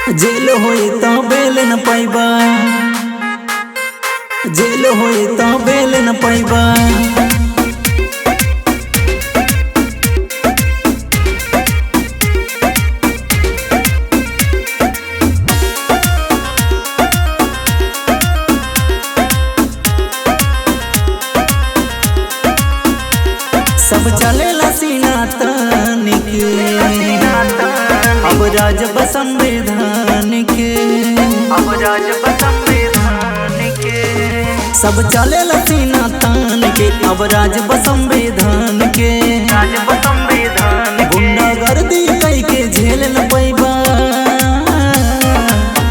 जेल होए तो बेल न पाइबा, जेल होए तो बेल न पाइबा। सब चलेला सीना तान के, अब राज संविधान के, अब राज संविधान के। सब चलेला सीना तान के, अब राज संविधान के। राज संविधान के। गुंडागर्दी कई के झेल न पैबा,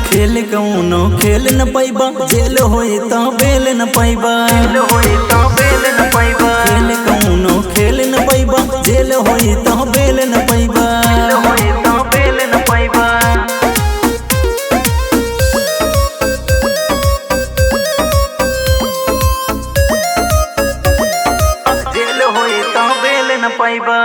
खेल कौनो खेल न पैबा। जेल होए तो बेल न पैबा, जेल होए तो बेल न पाइबा। खेल कौनो खेल न पैबा। जेल होए तो बेल न पैबा, जेल होए तो बेल न पाइबा। जेल होए तो बेल न पाइबा।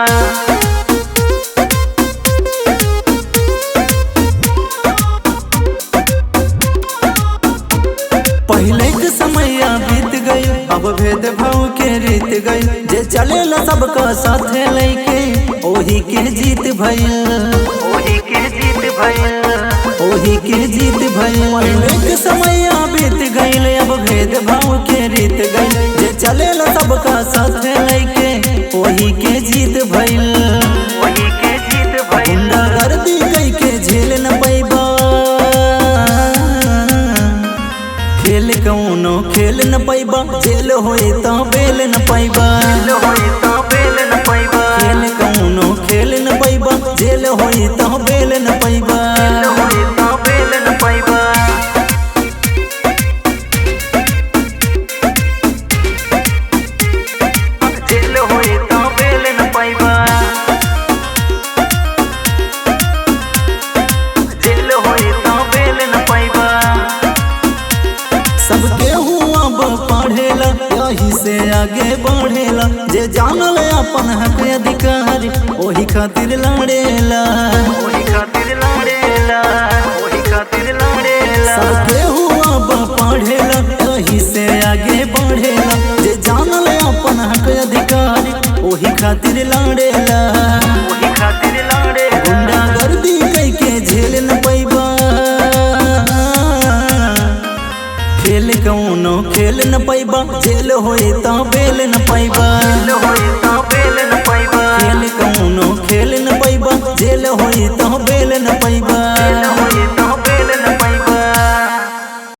पहले के समय बीत गई, अब भेदभाव के रीत गई। जे चलेला सबका साथ लेके, ओही के जीत भइल, ओही के जीत भइल, ओही के जीत भइल। पहले के समय बीत गई, अब भेदभाव के रीत गई। जे चलेला सबका साथ लेके, ओही के जीत भइल। ओही के जीत भइल। गुंडागर्दी कई के झेल न पैबा, खेल कौनो खेल न पैबा। जेल होए तो बेल न पैबा, जेल होए तो बेल न पाइबा। खेल कौनो खेल न पैबा। जेल होए तो बेल न पैबा, जेल होए तो बेल न पाइबा। जेल होए तो बेल न पाइबा। जेल होए तो बेल न पाइबा। सबके हुआ पढ़ेला, यही से आगे बढ़ेला। जे जानल अपन हक अधिकार, ओही खातिर लड़ेला, ओही खातिर लड़ेला, ओही खातिर लड़ेला। सबके हुआ पढ़ेला, यही से आगे बढ़ेला। जे जानल अपन हक अधिकार, ओही खातिर लड़ेला। ओही खातिर लड़ेला। गुंडागर्दी कई के झेल न पैबा, खेल कौनो खेल न पैबा। जेल होए तो बेल न पैबा, जेल होए